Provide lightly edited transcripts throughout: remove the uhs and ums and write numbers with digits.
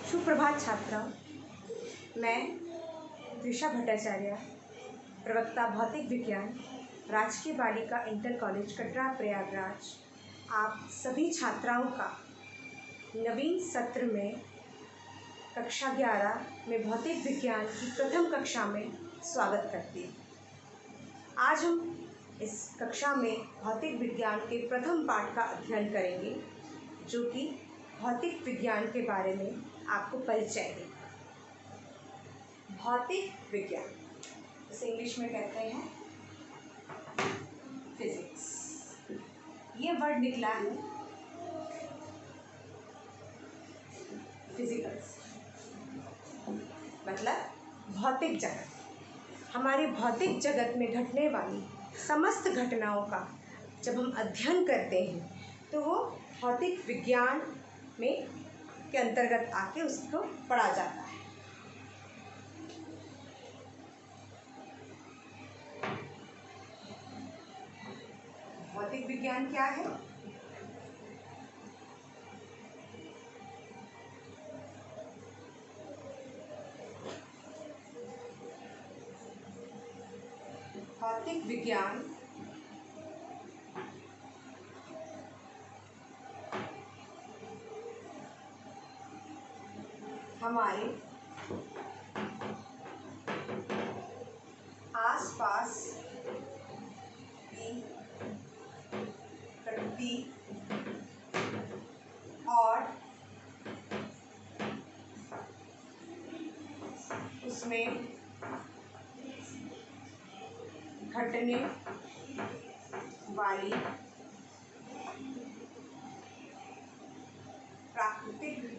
सुप्रभात छात्राओं। मैं त्रिषा भट्टाचार्य, प्रवक्ता भौतिक विज्ञान, राजकीय बालिका इंटर कॉलेज कटरा प्रयागराज, आप सभी छात्राओं का नवीन सत्र में कक्षा 11 में भौतिक विज्ञान की प्रथम कक्षा में स्वागत करती हूँ। आज हम इस कक्षा में भौतिक विज्ञान के प्रथम पाठ का अध्ययन करेंगे, जो कि भौतिक विज्ञान के बारे में आपको परिचय देगा। भौतिक विज्ञान इसे इंग्लिश में कहते हैं फिजिक्स। ये वर्ड निकला है फिजिकल्स, मतलब भौतिक जगत। हमारे भौतिक जगत में घटने वाली समस्त घटनाओं का जब हम अध्ययन करते हैं तो वो भौतिक विज्ञान में के अंतर्गत आके उसको पढ़ा जाता है। भौतिक विज्ञान क्या है? भौतिक विज्ञान हमारे आसपास की प्रकृति और उसमें घटने वाली प्राकृतिक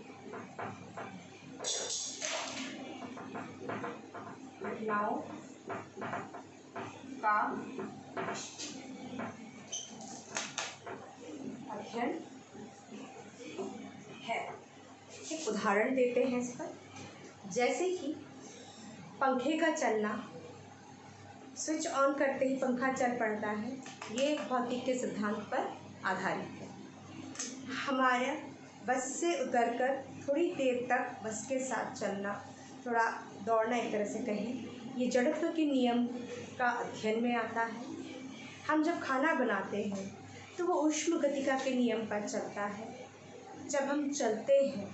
घटनाओं का अध्ययन है। एक उदाहरण देते हैं इस पर, जैसे कि पंखे का चलना, स्विच ऑन करते ही पंखा चल पड़ता है। ये भौतिक के सिद्धांत पर आधारित है। हमारे बस से उतरकर थोड़ी देर तक बस के साथ चलना, थोड़ा दौड़ना, एक तरह से कहें, ये जड़त्व के नियम का अध्ययन में आता है। हम जब खाना बनाते हैं तो वो ऊष्म गतिका के नियम पर चलता है। जब हम चलते हैं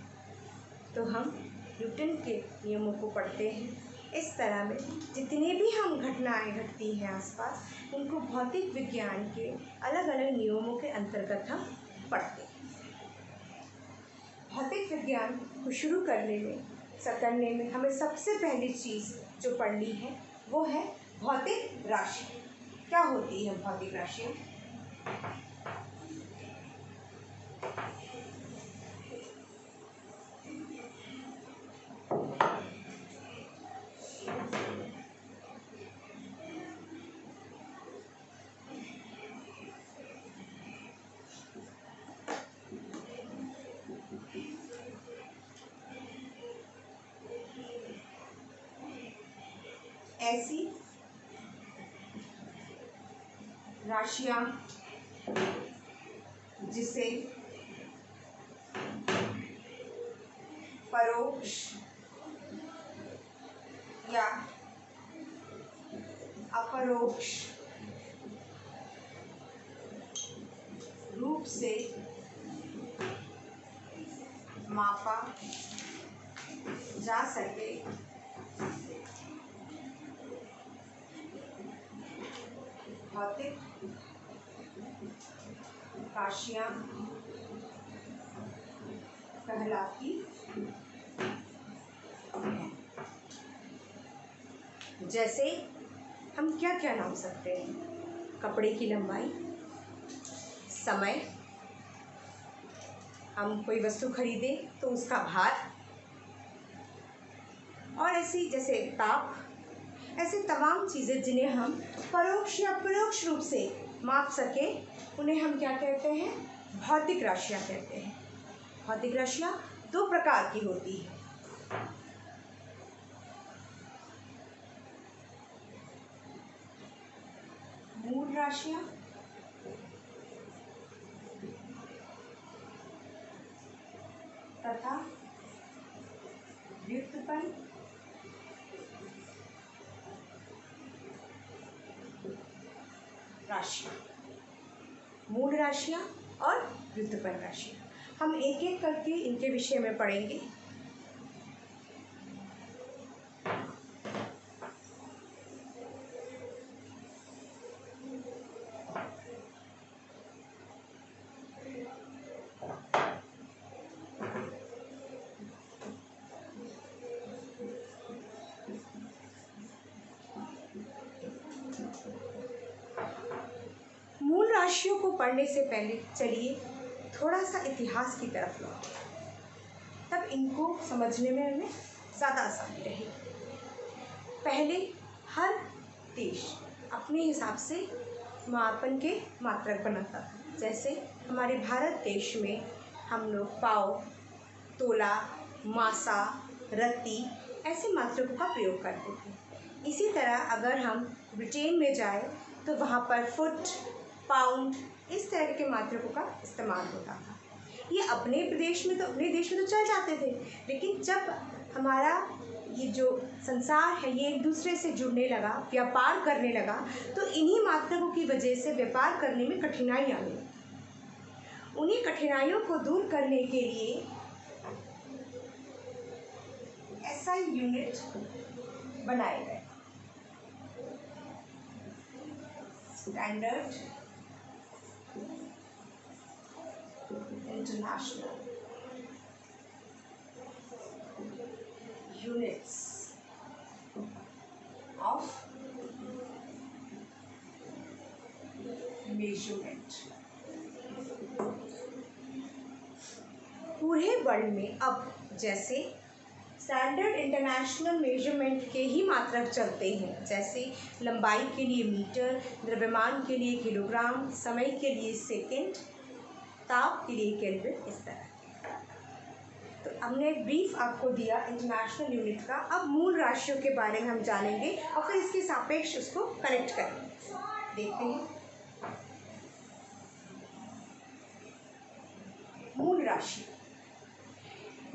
तो हम न्यूटन के नियमों को पढ़ते हैं। इस तरह में जितने भी हम घटनाएं घटती हैं आसपास, उनको भौतिक विज्ञान के अलग अलग नियमों के अंतर्गत हम पढ़ते हैं। भौतिक विज्ञान को शुरू करने में हमें सबसे पहली चीज़ जो पढ़नी है वो है भौतिक राशि। क्या होती है भौतिक राशि? ऐसी राशियां जिसे परोक्ष या अपरोक्ष रूप से मापा जा सके, भौतिक राशियां कहलाती हैं। जैसे हम क्या क्या नाम सकते हैं? कपड़े की लंबाई, समय, हम कोई वस्तु खरीदें तो उसका भार, और ऐसी जैसे ताप, ऐसे तमाम चीज़ें जिन्हें हम परोक्ष या अपरोक्ष रूप से माप सके, उन्हें हम क्या कहते हैं? भौतिक राशियाँ कहते हैं। भौतिक राशियाँ दो प्रकार की होती हैं। मूल राशियाँ तथा व्युत्पन्न राशियाँ, मूल राशियाँ और व्युत्पन्न राशियाँ। हम एक एक करके इनके विषय में पढ़ेंगे। मूल राशियों को पढ़ने से पहले चलिए थोड़ा सा इतिहास की तरफ लौटें, तब इनको समझने में हमें ज़्यादा आसानी रहेगी। पहले हर देश अपने हिसाब से मापन के मात्रक बनाता था। जैसे हमारे भारत देश में हम लोग पाव, तोला, मासा, रत्ती ऐसे मात्रकों का प्रयोग करते थे। इसी तरह अगर हम ब्रिटेन में जाए तो वहाँ पर फुट, पाउंड इस तरह के मात्रकों का इस्तेमाल होता था। ये अपने देश में तो चल जाते थे, लेकिन जब हमारा ये जो संसार है ये एक दूसरे से जुड़ने लगा, व्यापार करने लगा, तो इन्हीं मात्रकों की वजह से व्यापार करने में कठिनाई आ गई। उन्हीं कठिनाइयों को दूर करने के लिए एसआई यूनिट बनाए गए, standard international units of measurement. पूरे वर्ल्ड में अब जैसे स्टैंडर्ड इंटरनेशनल मेजरमेंट के ही मात्रक चलते हैं, जैसे लंबाई के लिए मीटर, द्रव्यमान के लिए किलोग्राम, समय के लिए सेकंड, ताप के लिए केल्विन, इस तरह। तो हमने ब्रीफ आपको दिया इंटरनेशनल यूनिट का। अब मूल राशियों के बारे में हम जानेंगे और फिर इसके सापेक्ष उसको कनेक्ट करेंगे। देखते हैं मूल राशि।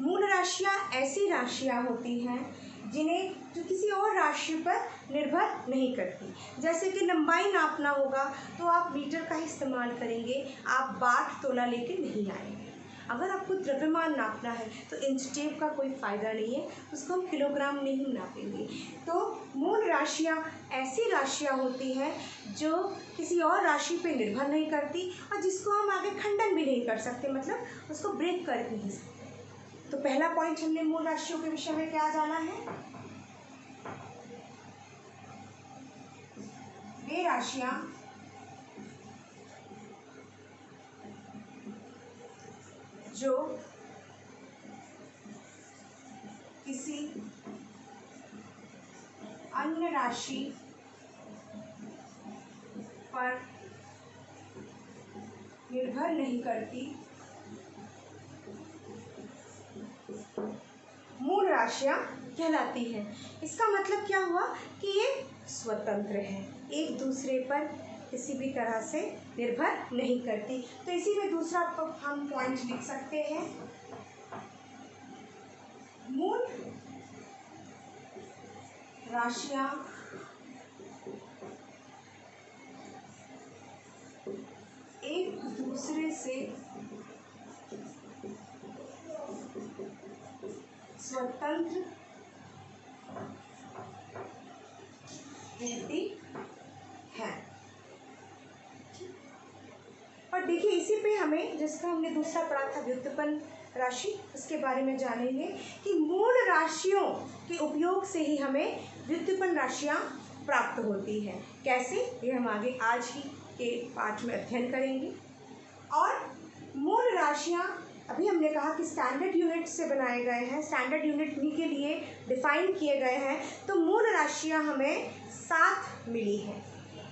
मूल राशियाँ ऐसी राशियाँ होती हैं जो किसी और राशि पर निर्भर नहीं करती। जैसे कि लंबाई नापना होगा तो आप मीटर का ही इस्तेमाल करेंगे, आप बाट तोला लेके नहीं आएंगे। अगर आपको द्रव्यमान नापना है तो इंच टेप का कोई फ़ायदा नहीं है, उसको हम किलोग्राम में ही नापेंगे। तो मूल राशियाँ ऐसी राशियाँ होती हैं जो किसी और राशि पे निर्भर नहीं करती और जिसको हम आगे खंडन भी नहीं कर सकते, मतलब उसको ब्रेक कर नहीं सकते। तो पहला पॉइंट हमने मूल राशियों के विषय में क्या जाना है? वे राशियां जो किसी अन्य राशि पर निर्भर नहीं करती, मूल राशियां कहलाती हैं। इसका मतलब क्या हुआ कि ये स्वतंत्र है, एक दूसरे पर किसी भी तरह से निर्भर नहीं करती। तो इसी में दूसरा हम पॉइंट लिख सकते हैं, मूल राशियां एक दूसरे से स्वतंत्र रहती है। और देखिए इसी पे हमें, जिसका हमने दूसरा पढ़ा था व्युत्पन्न राशि, उसके बारे में जानेंगे कि मूल राशियों के उपयोग से ही हमें व्युत्पन्न राशियाँ प्राप्त होती हैं। कैसे, ये हम आगे आज ही के पाठ में अध्ययन करेंगे। और मूल राशियाँ अभी हमने कहा कि स्टैंडर्ड यूनिट से बनाए गए हैं, स्टैंडर्ड यूनिट उन्हीं के लिए डिफाइन किए गए हैं। तो मूल राशियाँ हमें 7 मिली हैं।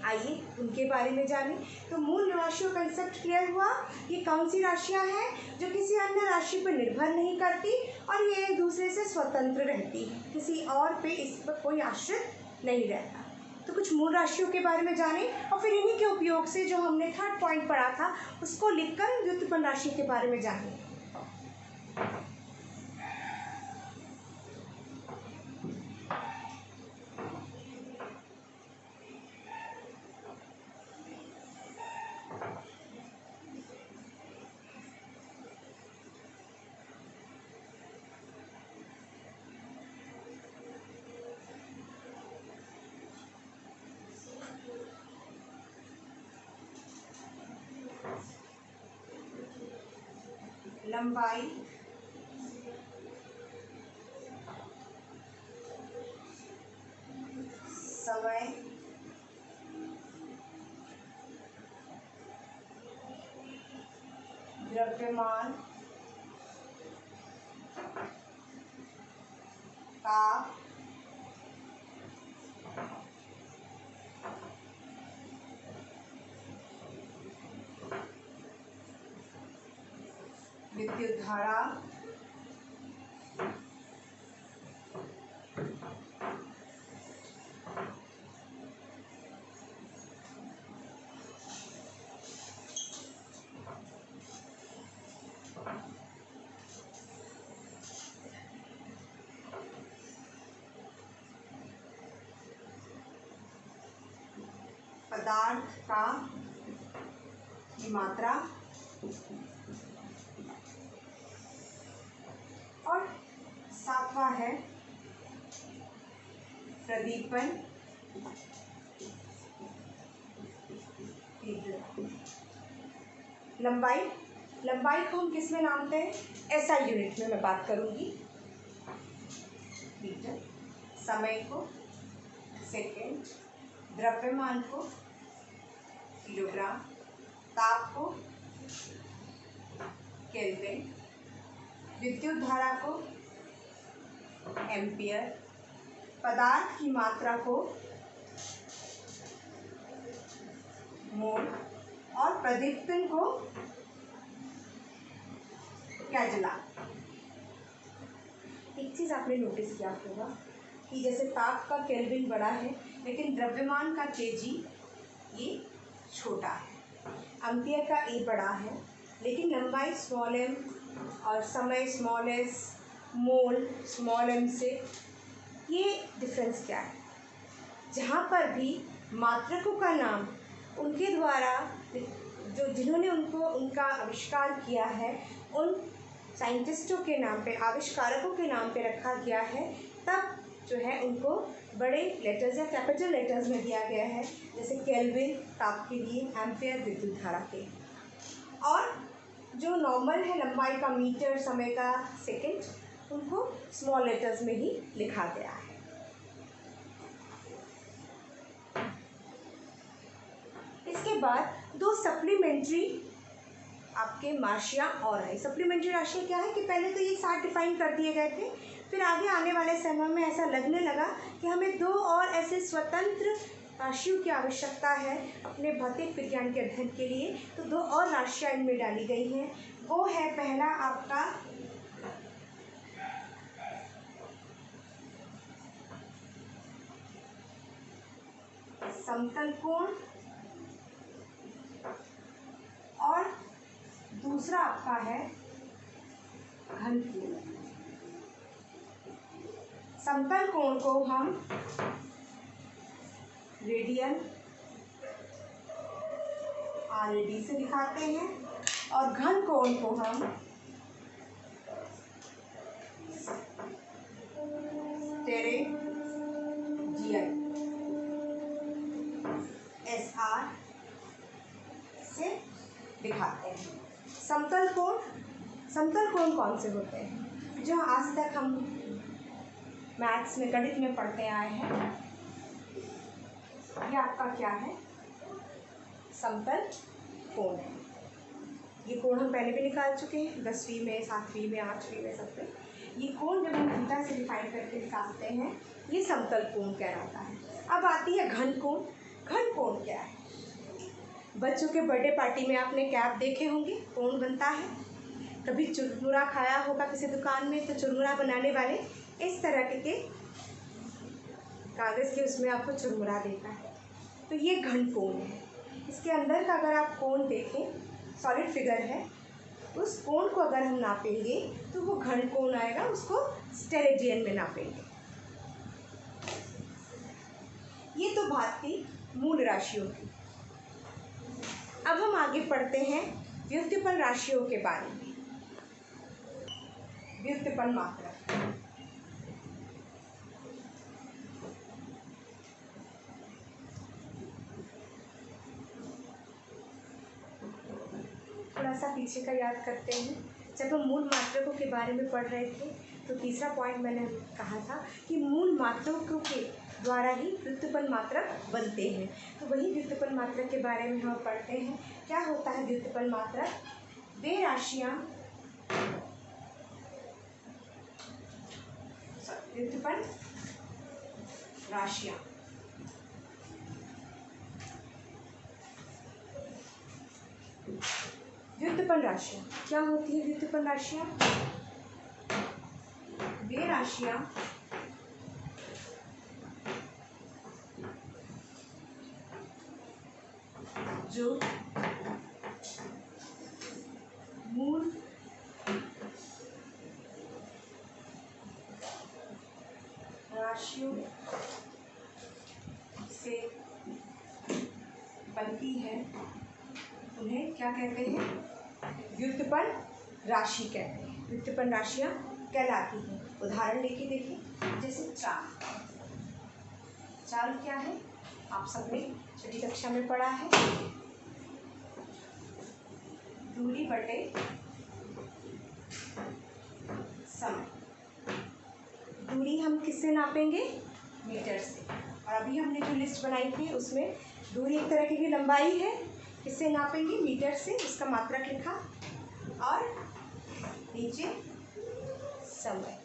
आइए उनके बारे में जानें। तो मूल राशियों का कंसेप्ट क्लियर हुआ। ये कौन सी राशियाँ हैं जो किसी अन्य राशि पर निर्भर नहीं करती और ये एक दूसरे से स्वतंत्र रहती, किसी और पे इस पर कोई आश्रित नहीं रहता। तो कुछ मूल राशियों के बारे में जानें और फिर इन्हीं के उपयोग से जो हमने थर्ड पॉइंट पढ़ा था उसको लिखकर व्युत्पन्न राशि के बारे में जानें। लंबाई, समय, द्रव्यमान, ताप, विद्युत धारा, पदार्थ का की मात्रा और सातवां है प्रदीपन तीव्रता। लंबाई, लंबाई को हम किस में नापते हैं? एसआई यूनिट में मैं बात करूंगी, मीटर। समय को सेकेंड, द्रव्यमान को किलोग्राम, ताप को केल्विन, विद्युत धारा को एम्पियर, पदार्थ की मात्रा को मोल और प्रदीप्तन को कैजला। एक चीज आपने नोटिस किया होगा कि जैसे ताप का केल्विन बड़ा है लेकिन द्रव्यमान का केजी ये छोटा है, एम्पियर का ए बड़ा है लेकिन लंबाई स्मॉल एम और समय स्मॉल एस, मोल स्मॉल एम से। ये डिफरेंस क्या है? जहाँ पर भी मात्रकों का नाम उनके द्वारा जिन्होंने उनका आविष्कार किया है उन साइंटिस्टों के नाम पे, आविष्कारकों के नाम पे रखा गया है, तब जो है उनको बड़े लेटर्स या कैपिटल लेटर्स में दिया गया है, जैसे केल्विन ताप के लिए, एम्पियर विद्युत धारा के। और जो नॉर्मल है लंबाई का मीटर, समय का सेकंड, उनको स्मॉल लेटर्स में ही लिखा गया है। इसके बाद दो सप्लीमेंट्री आपके राशियाँ और है। सप्लीमेंट्री राशियाँ क्या है कि पहले तो ये 7 डिफाइन कर दिए गए थे, फिर आगे आने वाले समय में ऐसा लगने लगा कि हमें 2 और ऐसे स्वतंत्र राशियों की आवश्यकता है अपने भौतिक विज्ञान के अध्ययन के लिए, तो 2 और राशियाँ इनमें डाली गई हैं। वो है पहला आपका समतल कोण और दूसरा आपका है घन कोण। समतल कोण को हम रेडियन RAD से दिखाते हैं और घन कोण को हम स्टेरेडियन SR से दिखाते हैं। समतल कोण कौन से होते हैं जो आज तक हम मैथ्स में, गणित में पढ़ते आए हैं? ये आपका क्या है? समतल कोण है। ये कोण हम पहले भी निकाल चुके हैं, 10वीं में, 7वीं में, 8वीं में, सब में। ये कोण जब हम थीटा से डिफाइन करके निकालते हैं ये समतल कोण कहलाता है। अब आती है घन कोण। घन कोण क्या है? बच्चों के बर्थडे पार्टी में आपने कैप देखे होंगे, कोण बनता है। कभी चुरमुरा खाया होगा किसी दुकान में, तो चुरमुरा बनाने वाले इस तरह के कागज़ के उसमें आपको चुरमुरा देता है, तो ये घन कोण है। इसके अंदर का अगर आप कोण देखें, सॉलिड फिगर है, उस कोण को अगर हम नापेंगे तो वो घन कोण आएगा, उसको स्टेरेडियन में नापेंगे। ये तो बात थी मूल राशियों की। अब हम आगे पढ़ते हैं व्युत्पन्न राशियों के बारे में। व्युत्पन्न मात्रा, थोड़ा सा पीछे का याद करते हैं। जब हम मूल मात्रकों के बारे में पढ़ रहे थे तो तीसरा पॉइंट मैंने कहा था कि मूल मात्रकों के द्वारा ही व्युत्पन्न मात्रक बनते हैं। तो वही व्युत्पन्न मात्रक के बारे में हम पढ़ते हैं। क्या होता है व्युत्पन्न मात्रक? वे राशियाँ व्युत्पन्न राशियाँ व्युत्पन्न राशियाँ क्या होती है? व्युत्पन्न राशियाँ वे राशियाँ जो मूल राशियों से बनती है उन्हें क्या कहते हैं? व्युत्पन्न राशि कहते हैं। व्युत्पन्न राशियाँ कहलाती हैं। उदाहरण लेके देखिए, जैसे चाल। चाल क्या है? आप सबने छठी कक्षा में पढ़ा है। दूरी बटे समय। दूरी हम किससे नापेंगे? मीटर से। और अभी हमने जो लिस्ट बनाई थी उसमें दूरी एक तरह की लंबाई है, किससे नापेंगे? मीटर से। उसका मात्रक लिखा और नीचे समय।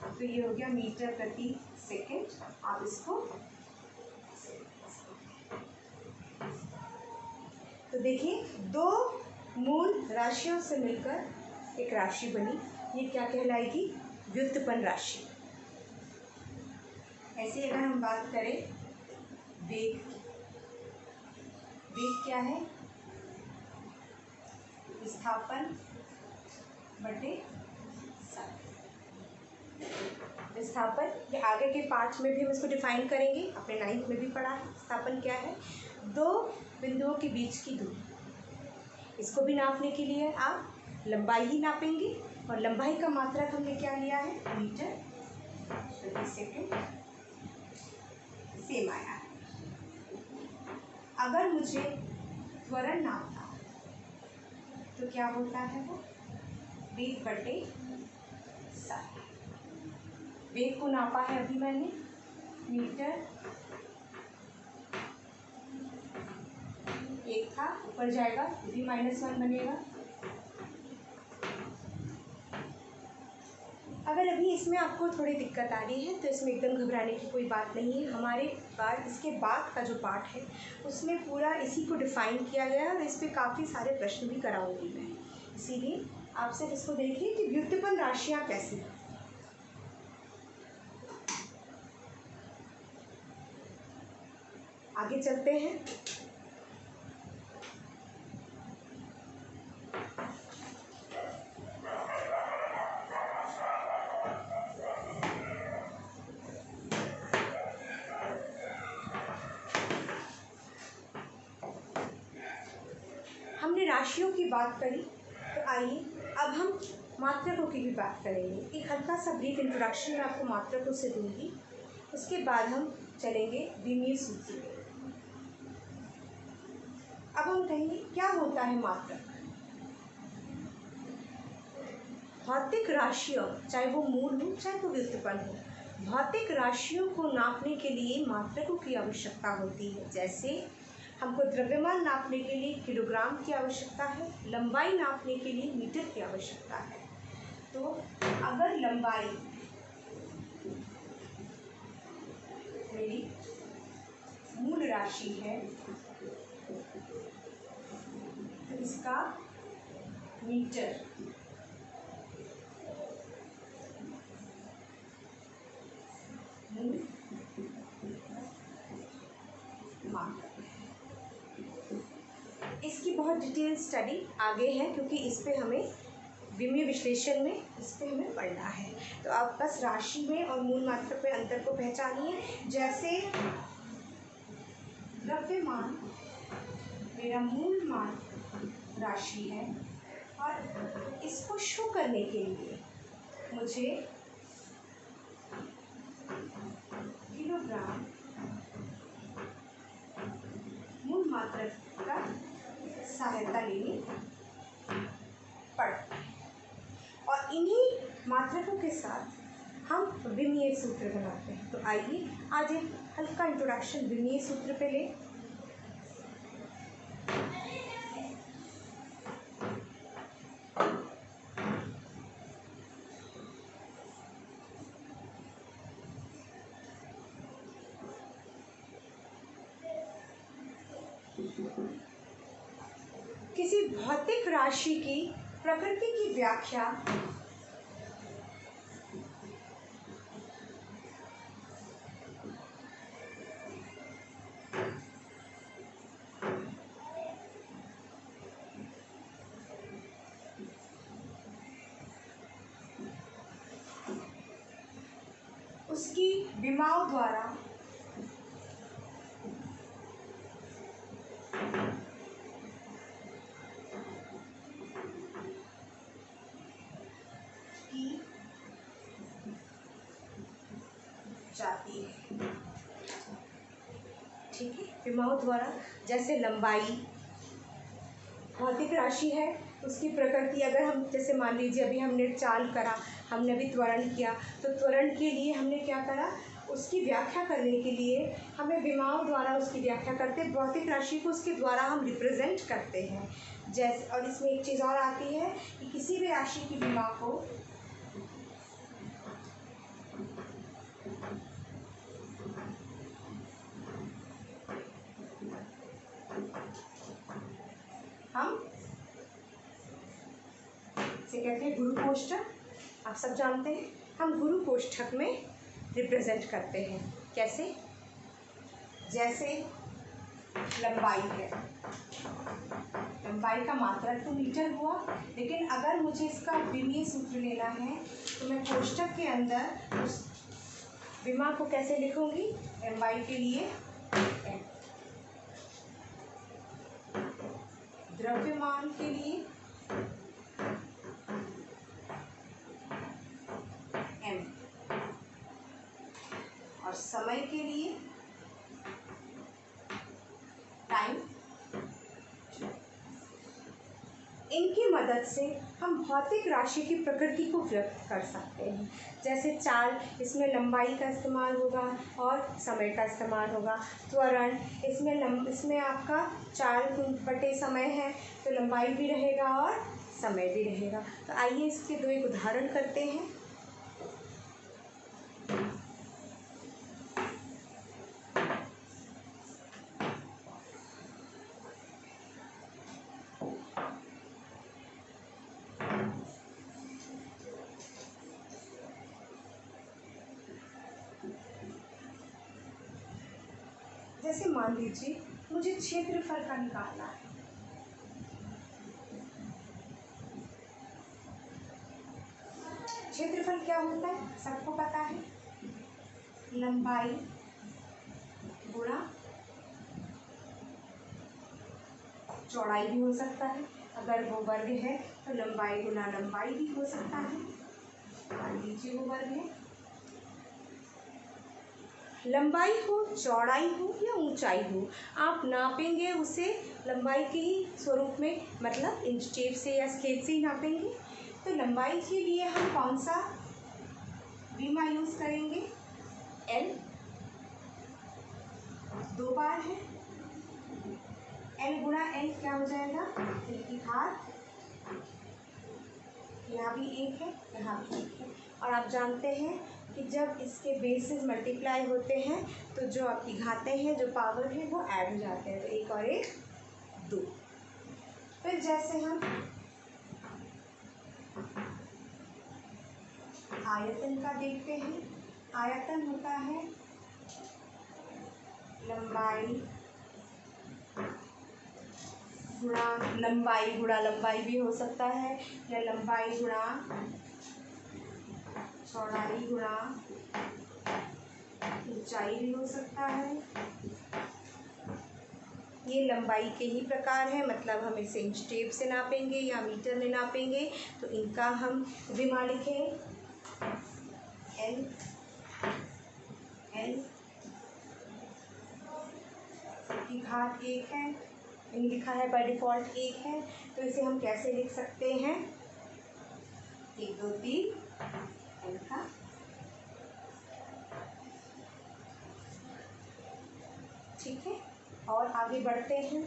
तो ये हो गया मीटर प्रति सेकंड। आप इसको तो देखिए, दो मूल राशियों से मिलकर एक राशि बनी। ये क्या कहलाएगी? व्युत्पन्न राशि। ऐसे अगर हम बात करें वेग, वेग क्या है? विस्थापन बटे समय। विस्थापन ये आगे के पार्ट में भी हम इसको डिफाइन करेंगे, अपने 9th में भी पढ़ा है। विस्थापन क्या है? दो बिंदुओं के बीच की दूरी। इसको भी नापने के लिए आप लंबाई ही नापेंगे और लंबाई का मात्रक हमने क्या लिया है? मीटर प्रति सेकंड। सेम आया है। अगर मुझे त्वरण नापना तो क्या होता है? वो वेग बटे समय। वेग को नापा है अभी मैंने, मीटर एक था, ऊपर जाएगा तो भी -1 बनेगा। अगर अभी इसमें आपको थोड़ी दिक्कत आ रही है तो इसमें एकदम घबराने की कोई बात नहीं है। हमारे बाद इसके बाद का जो पार्ट है उसमें पूरा इसी को डिफाइन किया गया है और इस पर काफ़ी सारे प्रश्न भी कराऊंगी मैं। इसीलिए आप सिर्फ इसको देखिए कि व्युत्पन्न राशियाँ कैसी हैं। आगे चलते हैं। हमने राशियों की बात करी तो आइए अब हम मात्रकों की भी बात करेंगे। एक हल्का सा ब्रीफ इंट्रोडक्शन मैं आपको मात्रकों से दूंगी, उसके बाद हम चलेंगे विमीय सूत्र में। अब हम कहेंगे क्या होता है मात्रक। भौतिक राशियों, चाहे वो मूल हो चाहे वो व्युत्पन्न हो, भौतिक राशियों को नापने के लिए मात्रकों की आवश्यकता होती है। जैसे हमको द्रव्यमान नापने के लिए किलोग्राम की आवश्यकता है, लंबाई नापने के लिए मीटर की आवश्यकता है। तो अगर लंबाई मेरी मूल राशि है तो इसका मीटर मूल मात्रक। इसकी बहुत डिटेल स्टडी आगे है क्योंकि इस पे हमें विमीय विश्लेषण में इस पे हमें पढ़ना है। तो आप बस राशि में और मूल मात्रक में अंतर को पहचानिए। जैसे द्रव्यमान मेरा मूल मान राशि है और इसको शो करने के लिए मुझे किलोग्राम मूल मात्रक का सहायता लेनी पड़ती है। मात्रकों के साथ हम विमीय सूत्र बनाते हैं। तो आइए आज एक हल्का इंट्रोडक्शन विमीय सूत्र पे लें। किसी भौतिक राशि की प्रकृति की व्याख्या उसकी विमाओं द्वारा की जाती है। ठीक है, विमाओं द्वारा जैसे लंबाई भौतिक राशि है, उसकी प्रकृति अगर हम जैसे मान लीजिए अभी हमने चाल करा, हमने भी त्वरण किया, तो त्वरण के लिए हमने क्या करा, उसकी व्याख्या करने के लिए हमें विमाओं द्वारा उसकी व्याख्या करते, भौतिक राशि को उसके द्वारा हम रिप्रेजेंट करते हैं। जैसे और इसमें एक चीज़ और आती है कि किसी भी राशि की विमा को हम इसे कहते हैं गुरु कोष्ठक। आप सब जानते हैं, हम गुरु कोष्ठक में रिप्रेजेंट करते हैं। कैसे? जैसे लंबाई है, लंबाई का मात्रक तो मीटर हुआ, लेकिन अगर मुझे इसका विमीय सूत्र लेना है तो मैं कोष्ठक के अंदर उस विमा को कैसे लिखूंगी? लंबाई के लिए m, द्रव्यमान के लिए m और समय के लिए टाइम। इनकी मदद से हम भौतिक राशि की प्रकृति को व्यक्त कर सकते हैं। जैसे चाल, इसमें लंबाई का इस्तेमाल होगा और समय का इस्तेमाल होगा। त्वरण, इसमें आपका चाल बटे समय है, तो लंबाई भी रहेगा और समय भी रहेगा। तो आइए इसके दो एक उदाहरण करते हैं। जैसे मान लीजिए मुझे क्षेत्रफल का निकालना है। क्षेत्रफल क्या होता है, सबको पता है, लंबाई गुणा चौड़ाई भी हो सकता है। अगर वो वर्ग है तो लंबाई गुणा लंबाई भी हो सकता है। मान लीजिए वो वर्ग है, लंबाई हो, चौड़ाई हो या ऊंचाई हो, आप नापेंगे उसे लंबाई के ही स्वरूप में, मतलब इंच टेप से या स्केल से ही नापेंगे। तो लंबाई के लिए हम कौन सा विमा यूज करेंगे? एल, दो बार है, एल गुणा एल क्या हो जाएगा? एल की घात, यहाँ भी एक है, यहाँ भी एक है। और आप जानते हैं कि जब इसके बेसिस मल्टीप्लाई होते हैं तो जो आपकी घातें हैं, जो पावर है, वो ऐड हो जाते हैं। तो एक और एक दो। फिर जैसे हम आयतन का देखते हैं, आयतन होता है लंबाई गुणा लंबाई भी हो सकता है, या लंबाई गुणा चौड़ाई गुणा ऊंचाई भी हो सकता है। ये लंबाई के ही प्रकार है, मतलब हम इसे इंच टेप से नापेंगे या मीटर में नापेंगे। तो इनका हम विमा लिखें एल, एल की घात एक है, इन लिखा है बाय डिफ़ॉल्ट एक है। तो इसे हम कैसे लिख सकते हैं? 1 2 3 एल का। ठीक है, और आगे बढ़ते हैं।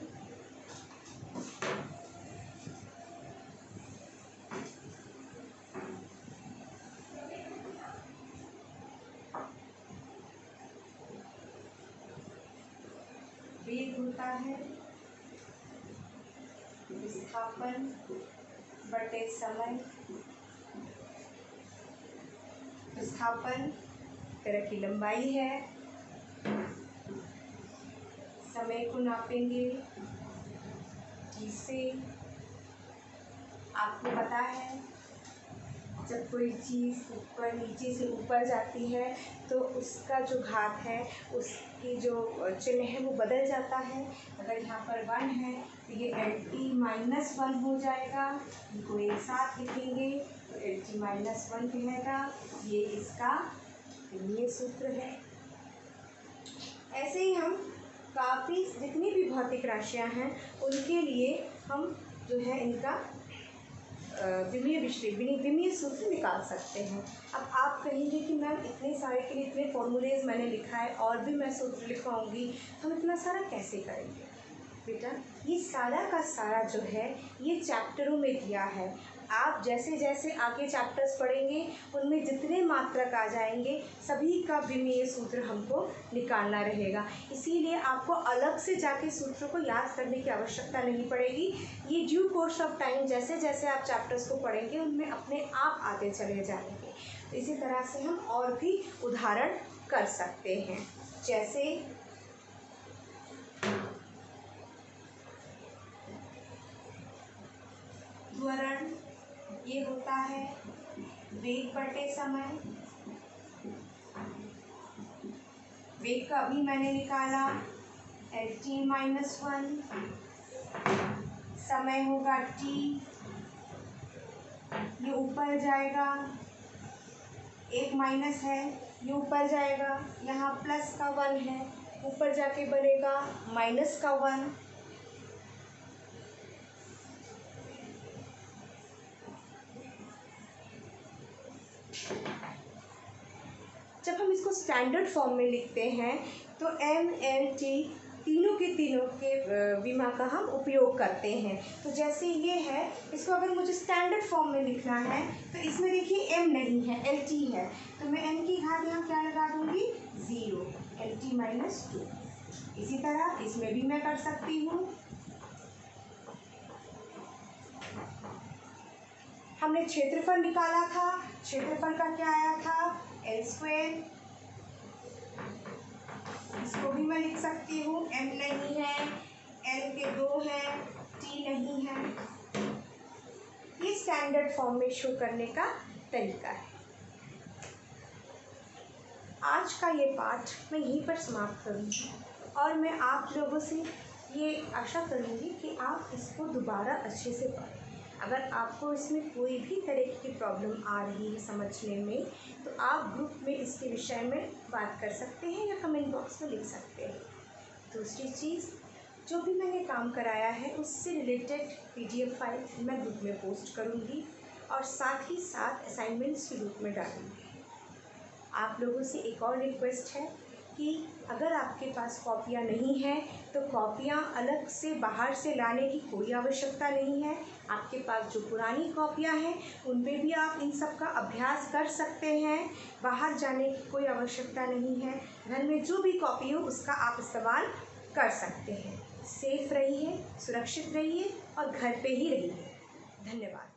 वेग होता है विस्थापन बटे समय। विस्थापन तरह की लंबाई है, समय को नापेंगे जिससे आपको पता है जब कोई चीज़ ऊपर नीचे से ऊपर जाती है तो उसका जो घात है, उसकी जो चिन्ह है वो बदल जाता है। अगर यहाँ पर 1 है तो ये LT-1 हो जाएगा। इनको एक साथ लिखेंगे तो LT-1 रहेगा। ये इसका ये सूत्र है। ऐसे ही हम काफ़ी जितनी भी भौतिक राशियाँ हैं उनके लिए हम जो है इनका विमीय सूत्र निकाल सकते हैं। अब आप कहेंगे कि मैम इतने सारे के लिए इतने फॉर्मूलेज मैंने लिखा है और भी मैं सूत्र लिखवाऊंगी, हम इतना सारा कैसे करेंगे? बेटा ये सारा का सारा जो है ये चैप्टरों में दिया है। आप जैसे जैसे आगे चैप्टर्स पढ़ेंगे उनमें जितने मात्रक आ जाएंगे सभी का विमीय सूत्र हमको निकालना रहेगा। इसीलिए आपको अलग से जाके सूत्रों को याद करने की आवश्यकता नहीं पड़ेगी। ये ड्यू कोर्स ऑफ टाइम जैसे जैसे आप चैप्टर्स को पढ़ेंगे उनमें अपने आप आते चले जाएंगे। तो इसी तरह से हम और भी उदाहरण कर सकते हैं। जैसे त्वरण ये होता है वेग बटे समय। वेग का अभी मैंने निकाला LT-1, समय होगा T, ये ऊपर जाएगा, एक माइनस है ये ऊपर जाएगा, यहाँ प्लस का 1 है ऊपर जाके बनेगा माइनस का 1। जब हम इसको स्टैंडर्ड फॉर्म में लिखते हैं तो MLT तीनों के विमा का हम उपयोग करते हैं। तो जैसे ये है, इसको अगर मुझे स्टैंडर्ड फॉर्म में लिखना है तो इसमें देखिए M नहीं है, LT है, तो मैं M की घात यहाँ क्या लगा दूँगी 0, LT-2। इसी तरह इसमें भी मैं कर सकती हूँ। हमने क्षेत्रफल निकाला था, क्षेत्रफल का क्या आया था L²। इसको भी मैं लिख सकती हूँ, M नहीं है, L के 2 हैं, T नहीं है। ये स्टैंडर्ड फॉर्म में शो करने का तरीका है। आज का ये पाठ मैं यहीं पर समाप्त करूँगी और मैं आप लोगों से ये आशा करूँगी कि आप इसको दोबारा अच्छे से पढ़ें। अगर आपको इसमें कोई भी तरह की प्रॉब्लम आ रही है समझने में तो आप ग्रुप में इसके विषय में बात कर सकते हैं या कमेंट बॉक्स में लिख सकते हैं। दूसरी चीज़, जो भी मैंने काम कराया है उससे रिलेटेड PDF फाइल मैं ग्रुप में पोस्ट करूँगी और साथ ही साथ असाइनमेंट्स के रूप में डालूँगी। आप लोगों से एक और रिक्वेस्ट है कि अगर आपके पास कॉपियाँ नहीं हैं तो कॉपियाँ अलग से बाहर से लाने की कोई आवश्यकता नहीं है। आपके पास जो पुरानी कॉपियाँ हैं उन पे भी आप इन सब का अभ्यास कर सकते हैं। बाहर जाने की कोई आवश्यकता नहीं है। घर में जो भी कॉपी हो उसका आप इस्तेमाल कर सकते हैं। सेफ रहिए, सुरक्षित रहिए और घर पे ही रहिए। धन्यवाद।